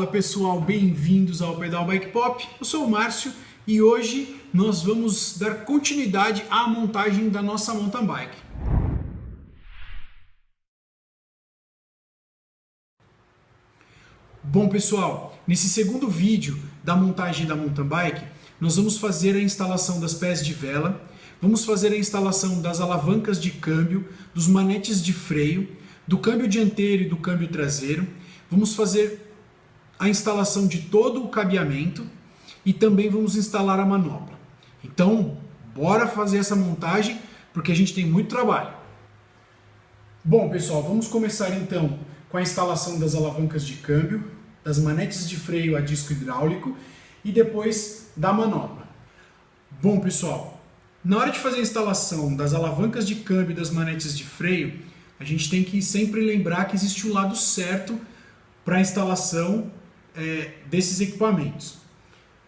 Fala pessoal, bem-vindos ao Pedal Bike Pop. Eu sou o Márcio e hoje nós vamos dar continuidade à montagem da nossa mountain bike. Bom pessoal, nesse segundo vídeo da montagem da mountain bike, nós vamos fazer a instalação das pés de vela, vamos fazer a instalação das alavancas de câmbio, dos manetes de freio, do câmbio dianteiro e do câmbio traseiro, vamos fazer a instalação de todo o cabeamento e também vamos instalar a manopla. Então, bora fazer essa montagem porque a gente tem muito trabalho. Bom pessoal, vamos começar então com a instalação das alavancas de câmbio, das manetes de freio a disco hidráulico e depois da manopla. Bom pessoal, na hora de fazer a instalação das alavancas de câmbio e das manetes de freio, a gente tem que sempre lembrar que existe o lado certo para a instalação desses equipamentos.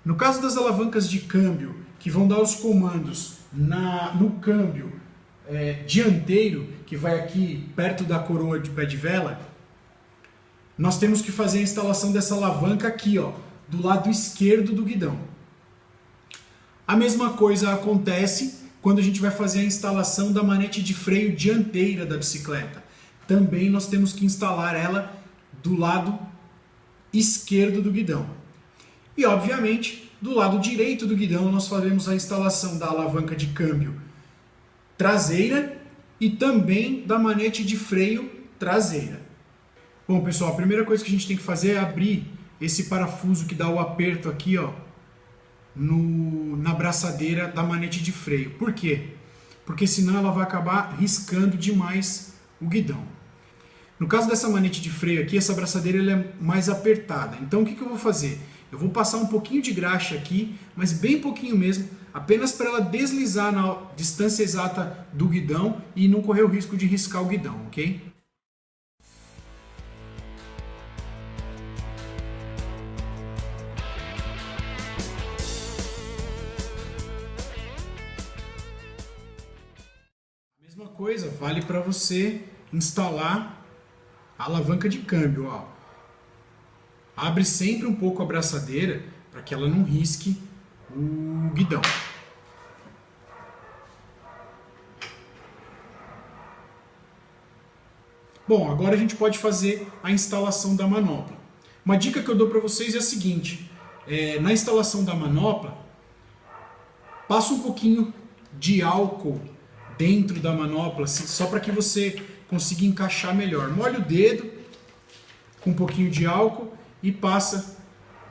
No caso das alavancas de câmbio, que vão dar os comandos no câmbio dianteiro, que vai aqui perto da coroa de pé de vela, nós temos que fazer a instalação dessa alavanca aqui, ó, do lado esquerdo do guidão. A mesma coisa acontece quando a gente vai fazer a instalação da manete de freio dianteira da bicicleta. Também nós temos que instalar ela do lado esquerdo do guidão. E obviamente, do lado direito do guidão nós faremos a instalação da alavanca de câmbio traseira e também da manete de freio traseira. Bom pessoal, a primeira coisa que a gente tem que fazer é abrir esse parafuso que dá o aperto aqui, ó, na braçadeira da manete de freio. Por quê? Porque senão ela vai acabar riscando demais o guidão. No caso dessa manete de freio aqui, essa braçadeira ela é mais apertada. Então o que eu vou fazer? Eu vou passar um pouquinho de graxa aqui, mas bem pouquinho mesmo, apenas para ela deslizar na distância exata do guidão e não correr o risco de riscar o guidão, ok? A mesma coisa vale para você instalar a alavanca de câmbio, ó. Abre sempre um pouco a braçadeira para que ela não risque o guidão. Bom, agora a gente pode fazer a instalação da manopla. Uma dica que eu dou para vocês é a seguinte: na instalação da manopla, passa um pouquinho de álcool dentro da manopla, assim, só para que você consiga encaixar melhor. Molha o dedo com um pouquinho de álcool e passa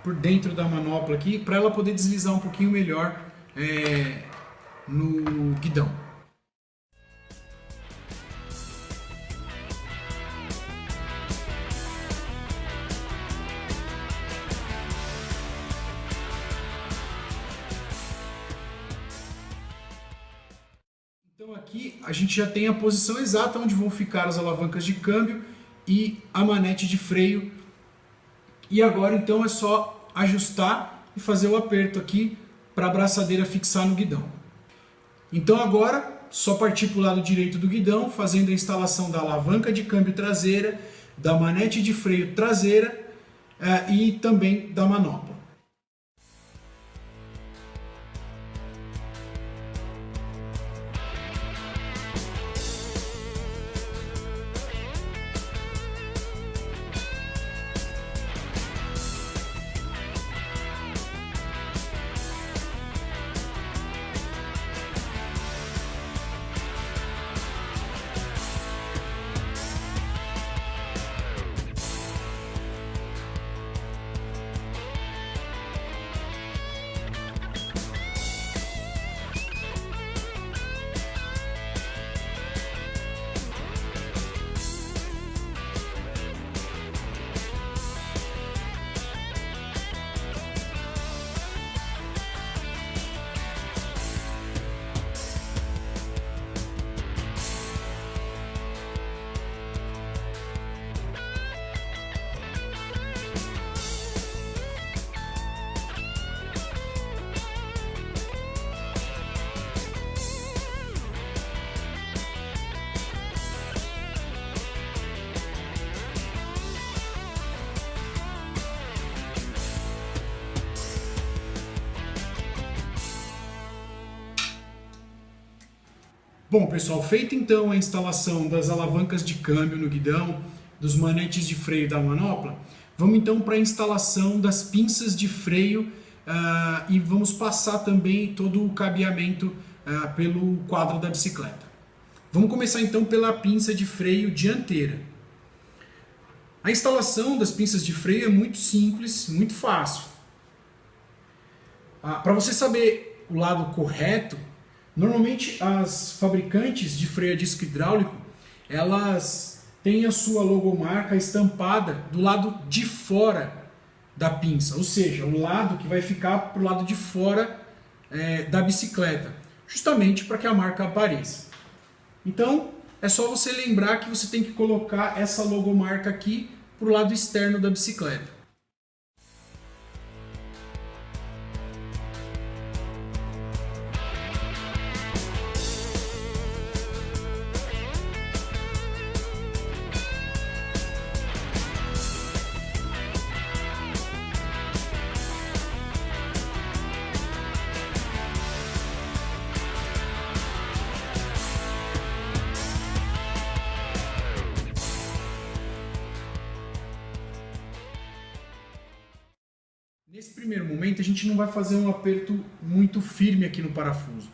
por dentro da manopla aqui para ela poder deslizar um pouquinho melhor no guidão. Então aqui a gente já tem a posição exata onde vão ficar as alavancas de câmbio e a manete de freio. E agora então é só ajustar e fazer o aperto aqui para a braçadeira fixar no guidão. Então agora só partir para o lado direito do guidão, fazendo a instalação da alavanca de câmbio traseira, da manete de freio traseira e também da manopla. Bom, pessoal, feita então a instalação das alavancas de câmbio no guidão, dos manetes de freio da manopla, vamos então para a instalação das pinças de freio e vamos passar também todo o cabeamento pelo quadro da bicicleta. Vamos começar então pela pinça de freio dianteira. A instalação das pinças de freio é muito simples, muito fácil. Para você saber o lado correto, normalmente as fabricantes de freio a disco hidráulico, elas têm a sua logomarca estampada do lado de fora da pinça, ou seja, o lado que vai ficar para o lado de fora da bicicleta, justamente para que a marca apareça. Então, é só você lembrar que você tem que colocar essa logomarca aqui para o lado externo da bicicleta. Nesse primeiro momento a gente não vai fazer um aperto muito firme aqui no parafuso,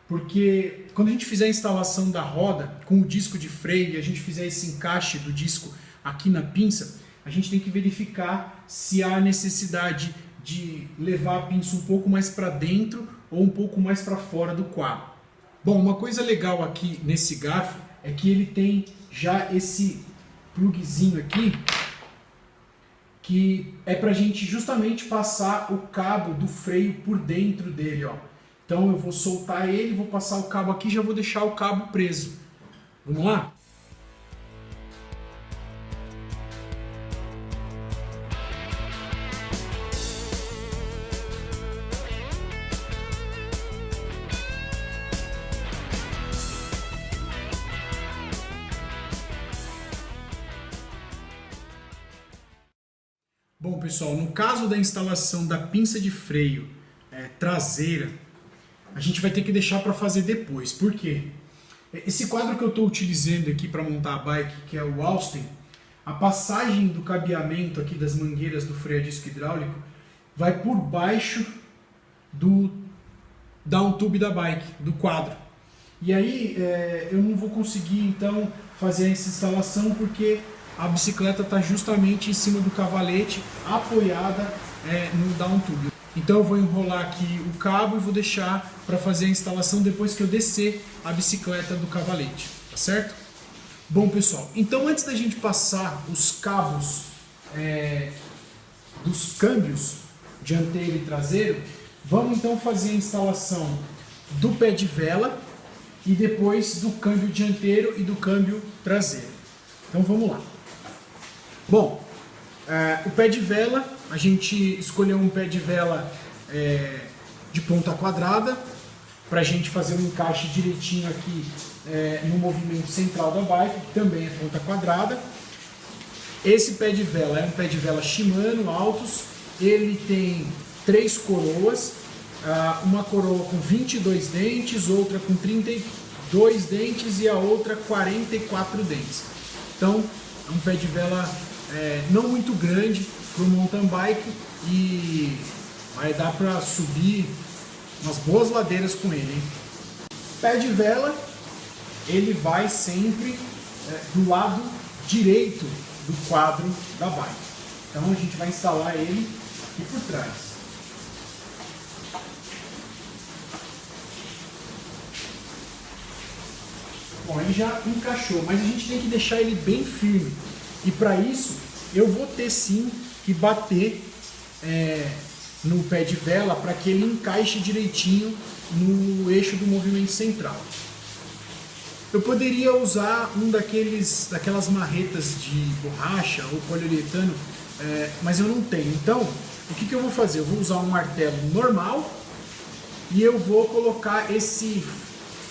porque quando a gente fizer a instalação da roda com o disco de freio e a gente fizer esse encaixe do disco aqui na pinça, a gente tem que verificar se há necessidade de levar a pinça um pouco mais para dentro ou um pouco mais para fora do quadro. Bom, uma coisa legal aqui nesse garfo é que ele tem já esse plugzinho aqui, que é para a gente justamente passar o cabo do freio por dentro dele, ó. Então eu vou soltar ele, vou passar o cabo aqui e já vou deixar o cabo preso. Vamos lá? Bom, pessoal, no caso da instalação da pinça de freio traseira, a gente vai ter que deixar para fazer depois. Por quê? Esse quadro que eu estou utilizando aqui para montar a bike, que é o Austin, a passagem do cabeamento aqui das mangueiras do freio a disco hidráulico vai por baixo do down tube da bike, do quadro. E aí eu não vou conseguir então fazer essa instalação porque a bicicleta está justamente em cima do cavalete, apoiada no down tube. Então eu vou enrolar aqui o cabo e vou deixar para fazer a instalação depois que eu descer a bicicleta do cavalete, tá certo? Bom, pessoal, então antes da gente passar os cabos dos câmbios dianteiro e traseiro, vamos então fazer a instalação do pé de vela e depois do câmbio dianteiro e do câmbio traseiro. Então vamos lá. Bom, o pé de vela, a gente escolheu um pé de vela de ponta quadrada para a gente fazer um encaixe direitinho aqui no movimento central da bike, que também é ponta quadrada. Esse pé de vela é um pé de vela Shimano Altus, ele tem 3 coroas, uma coroa com 22 dentes, outra com 32 dentes e a outra 44 dentes. Então é um pé de vela não muito grande para o mountain bike e vai dar para subir umas boas ladeiras com ele, hein? Pé de vela, ele vai sempre do lado direito do quadro da bike. Então a gente vai instalar ele aqui por trás. Bom, ele já encaixou, mas a gente tem que deixar ele bem firme. E para isso, eu vou ter sim que bater no pé de vela para que ele encaixe direitinho no eixo do movimento central. Eu poderia usar daquelas marretas de borracha ou poliuretano, mas eu não tenho. Então, o que eu vou fazer? Eu vou usar um martelo normal e eu vou colocar esse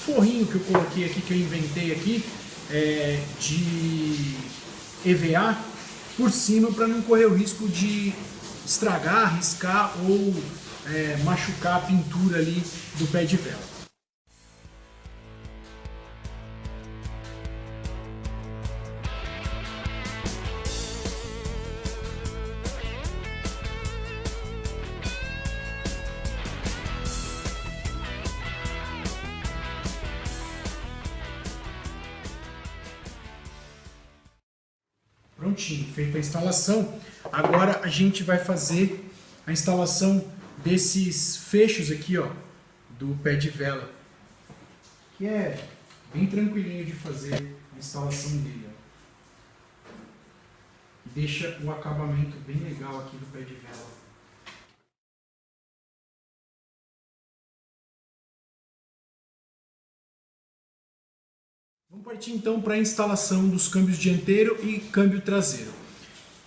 forrinho que eu coloquei aqui, que eu inventei aqui, de EVA por cima para não correr o risco de estragar, riscar ou machucar a pintura ali do pé de vela. prontinho, feita a instalação. Agora a gente vai fazer a instalação desses fechos aqui, ó, do pé de vela, que é bem tranquilinho de fazer a instalação dele, ó. Deixa o acabamento bem legal aqui do pé de vela. Vamos partir então para a instalação dos câmbios dianteiro e câmbio traseiro.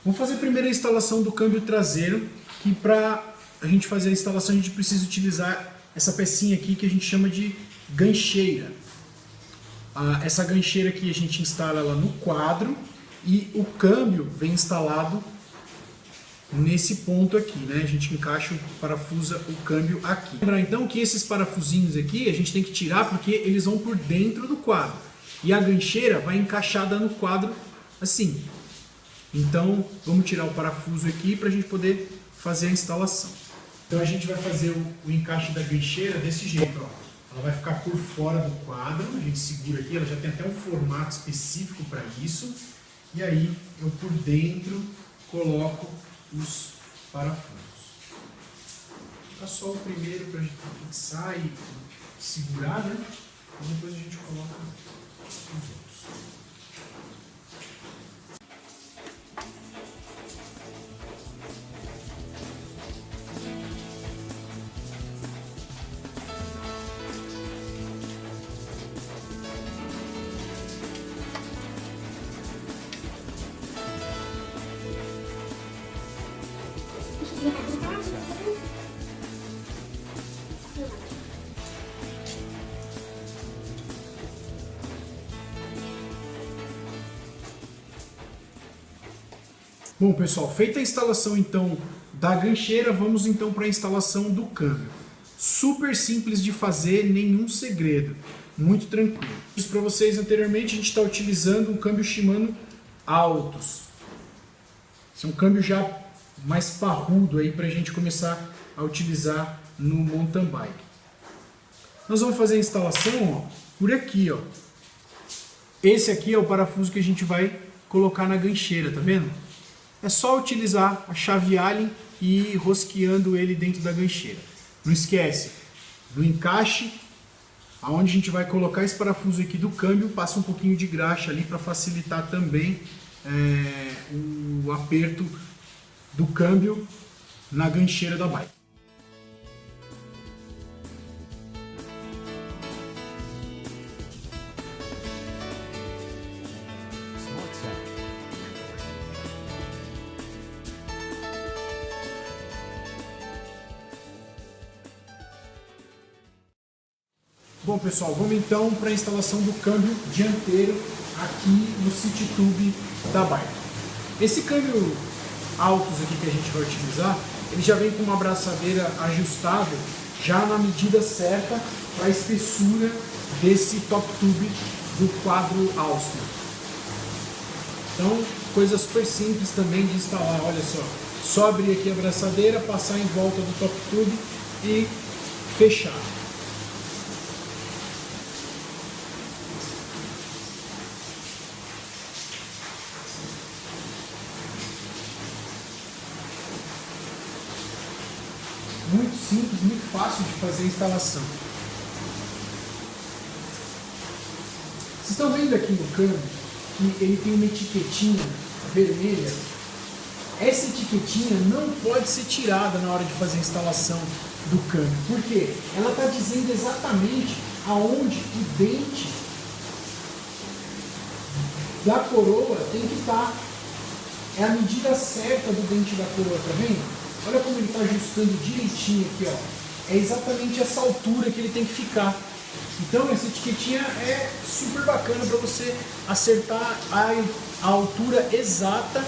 Vamos fazer primeiro a instalação do câmbio traseiro, que para a gente fazer a instalação a gente precisa utilizar essa pecinha aqui que a gente chama de gancheira. Essa gancheira aqui a gente instala ela no quadro e o câmbio vem instalado nesse ponto aqui, né? A gente encaixa, parafusa o câmbio aqui. Lembrar então que esses parafusinhos aqui a gente tem que tirar porque eles vão por dentro do quadro. E a gancheira vai encaixada no quadro assim. Então vamos tirar o parafuso aqui para a gente poder fazer a instalação. Então a gente vai fazer o encaixe da gancheira desse jeito, ó. Ela vai ficar por fora do quadro, a gente segura aqui, ela já tem até um formato específico para isso. E aí eu por dentro coloco os parafusos. Fica só o primeiro para a gente fixar e segurar, né? E depois a gente coloca os outros. Bom pessoal, feita a instalação então da gancheira, vamos então para a instalação do câmbio. Super simples de fazer, nenhum segredo, muito tranquilo. Disse para vocês anteriormente, a gente está utilizando um câmbio Shimano Altus. Esse é um câmbio já mais parrudo aí para a gente começar a utilizar no mountain bike. Nós vamos fazer a instalação, ó, por aqui, ó. Esse aqui é o parafuso que a gente vai colocar na gancheira, tá vendo? É só utilizar a chave Allen e ir rosqueando ele dentro da gancheira. Não esquece do encaixe, aonde a gente vai colocar esse parafuso aqui do câmbio, passa um pouquinho de graxa ali para facilitar também o aperto do câmbio na gancheira da bike. Bom pessoal, vamos então para a instalação do câmbio dianteiro aqui no City Tube da bike. Esse câmbio Altus aqui que a gente vai utilizar, ele já vem com uma abraçadeira ajustável já na medida certa para a espessura desse top tube do quadro Austin. Então, coisa super simples também de instalar, olha só abrir aqui a abraçadeira, passar em volta do top tube e fechar. Muito simples, muito fácil de fazer a instalação. Vocês estão vendo aqui no câmbio que ele tem uma etiquetinha vermelha. Essa etiquetinha não pode ser tirada na hora de fazer a instalação do câmbio. Por quê? Ela está dizendo exatamente aonde o dente da coroa tem que estar. É a medida certa do dente da coroa, tá vendo? Olha como ele está ajustando direitinho aqui, ó. É exatamente essa altura que ele tem que ficar. Então essa etiquetinha é super bacana para você acertar a altura exata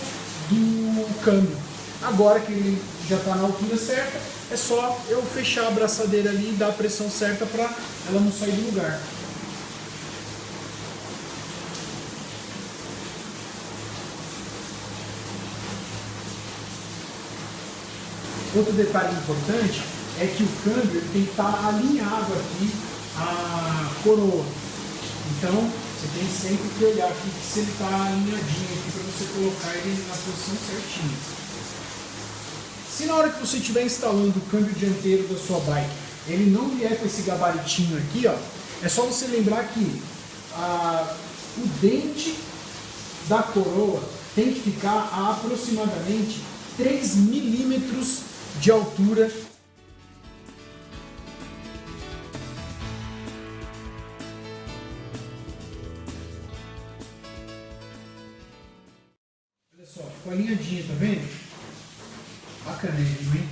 do câmbio. Agora que ele já está na altura certa, é só eu fechar a abraçadeira ali e dar a pressão certa para ela não sair do lugar. Outro detalhe importante é que o câmbio tem que estar alinhado aqui à coroa. Então Você tem sempre que olhar aqui se ele está alinhadinho aqui para você colocar ele na posição certinha. Se na hora que você estiver instalando o câmbio dianteiro da sua bike, ele não vier com esse gabaritinho aqui, ó, é só você lembrar que o dente da coroa tem que ficar a aproximadamente 3 milímetros de altura. Olha só, ficou alinhadinho, tá vendo? Bacana ele, hein?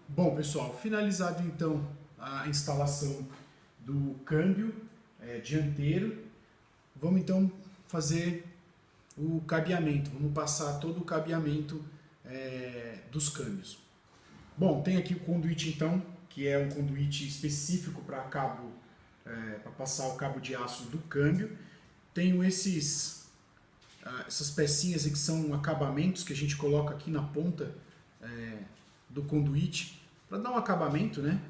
Bom, pessoal, finalizado então a instalação do câmbio dianteiro, vamos então fazer o cabeamento, vamos passar todo o cabeamento dos câmbios. Bom, tem aqui o conduíte então, que é um conduíte específico para cabo, para passar o cabo de aço do câmbio. Tenho essas pecinhas aqui que são acabamentos que a gente coloca aqui na ponta do conduíte, para dar um acabamento, né,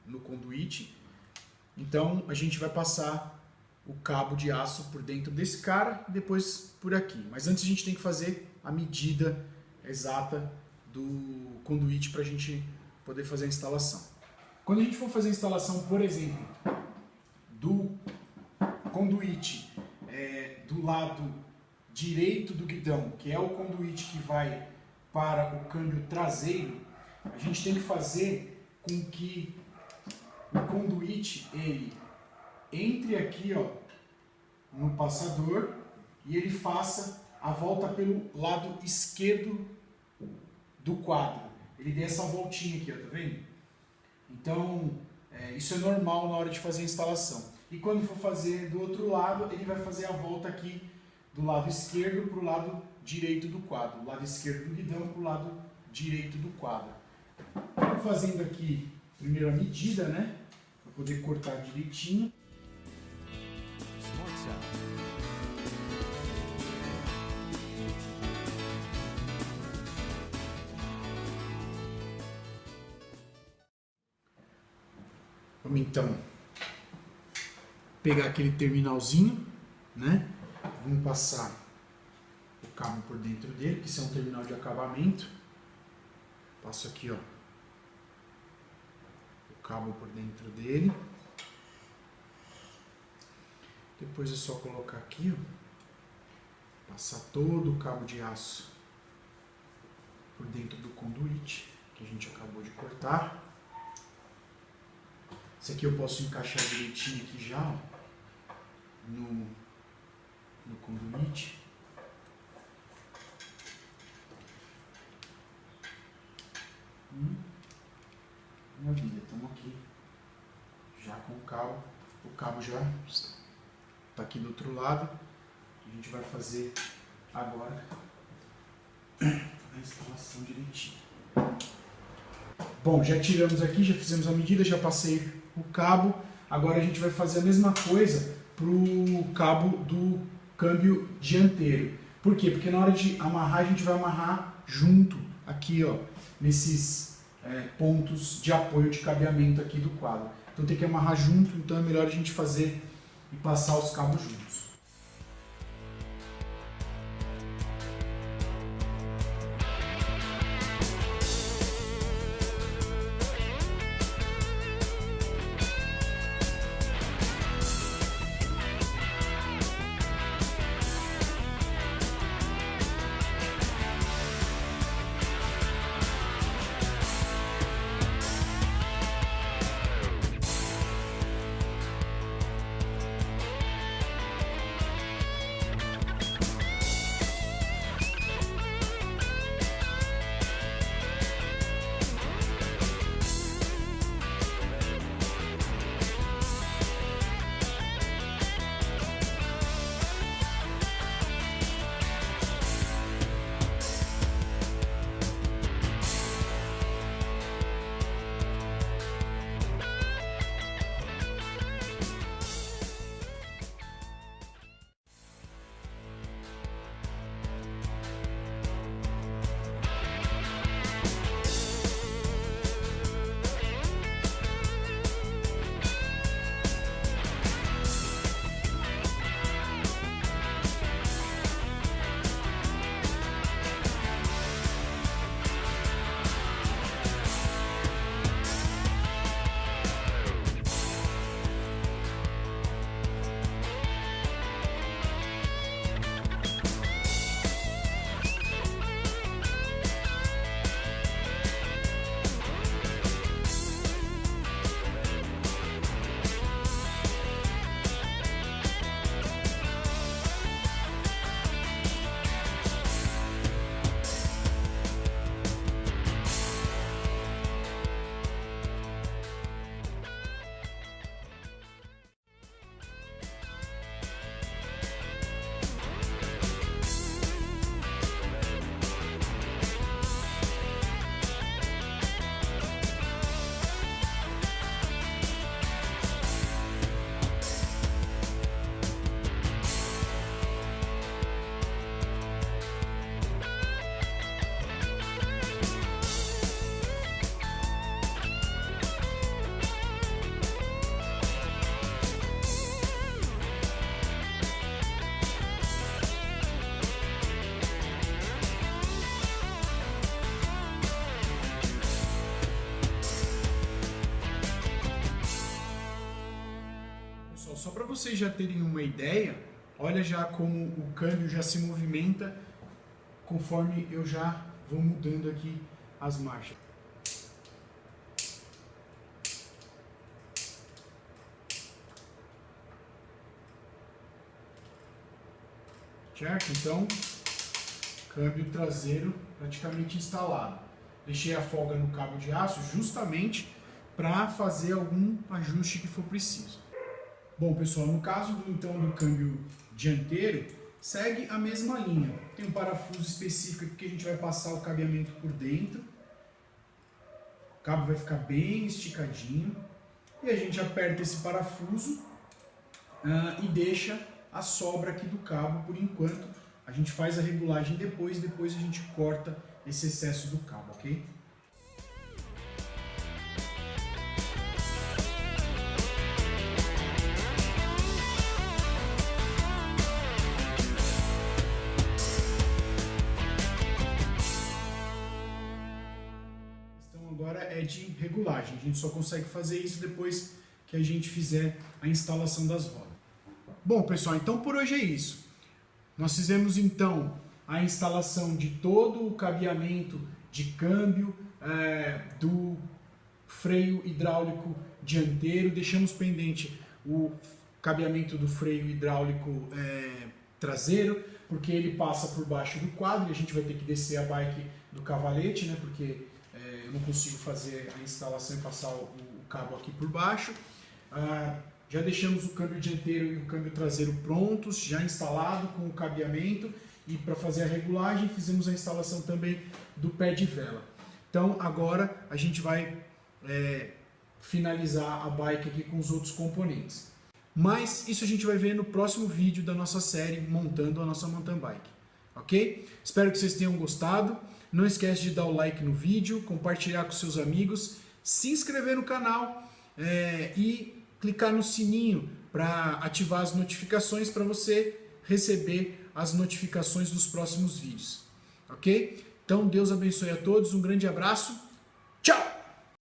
no conduíte. Então a gente vai passar o cabo de aço por dentro desse cara e depois por aqui. Mas antes a gente tem que fazer a medida exata do conduíte para a gente poder fazer a instalação. Quando a gente for fazer a instalação, por exemplo, do conduíte do lado direito do guidão, que é o conduíte que vai para o câmbio traseiro, a gente tem que fazer com que o conduíte ele entre aqui, ó, no passador e ele faça a volta pelo lado esquerdo do quadro. Ele dê essa voltinha aqui, ó, tá vendo? Então, isso é normal na hora de fazer a instalação. E quando for fazer do outro lado, ele vai fazer a volta aqui do lado esquerdo para o lado direito do quadro. Do lado esquerdo do guidão para o lado direito do quadro. Estou fazendo aqui primeiro a medida, né? Para poder cortar direitinho. Vamos então pegar aquele terminalzinho, né? Vamos passar o cabo por dentro dele, que isso é um terminal de acabamento. Passo aqui, ó, o cabo por dentro dele. Depois é só colocar aqui, ó, passar todo o cabo de aço por dentro do conduíte que a gente acabou de cortar. Esse aqui eu posso encaixar direitinho aqui já, ó, no conduíte. Maravilha, estamos aqui já com o cabo já está aqui do outro lado. A gente vai fazer agora a instalação direitinho. Bom, já tiramos aqui, já fizemos a medida, já passei o cabo. Agora a gente vai fazer a mesma coisa para o cabo do câmbio dianteiro. Por quê? Porque na hora de amarrar, a gente vai amarrar junto aqui, ó, nesses pontos de apoio de cabeamento aqui do quadro. Então tem que amarrar junto, então é melhor a gente fazer e passar os cabos juntos. vocês já terem uma ideia, olha já como o câmbio já se movimenta conforme eu já vou mudando aqui as marchas. Certo? Então, câmbio traseiro praticamente instalado. Deixei a folga no cabo de aço justamente para fazer algum ajuste que for preciso. Bom, pessoal, no caso do câmbio dianteiro, segue a mesma linha. Tem um parafuso específico aqui que a gente vai passar o cabeamento por dentro. O cabo vai ficar bem esticadinho. E a gente aperta esse parafuso e deixa a sobra aqui do cabo por enquanto. A gente faz a regulagem depois a gente corta esse excesso do cabo, ok? Então agora é de regulagem, a gente só consegue fazer isso depois que a gente fizer a instalação das rodas. Bom, pessoal, então por hoje é isso. Nós fizemos então a instalação de todo o cabeamento de câmbio, do freio hidráulico dianteiro, deixamos pendente o cabeamento do freio hidráulico traseiro, porque ele passa por baixo do quadro e a gente vai ter que descer a bike do cavalete, né, porque eu não consigo fazer a instalação e passar o cabo aqui por baixo. Já deixamos o câmbio dianteiro e o câmbio traseiro prontos, já instalado com o cabeamento, e para fazer a regulagem fizemos a instalação também do pé de vela. Então agora a gente vai finalizar a bike aqui com os outros componentes. Mas isso a gente vai ver no próximo vídeo da nossa série montando a nossa mountain bike. Ok? Espero que vocês tenham gostado. Não esquece de dar o like no vídeo, compartilhar com seus amigos, se inscrever no canal e clicar no sininho para ativar as notificações para você receber as notificações dos próximos vídeos. Ok? Então Deus abençoe a todos, um grande abraço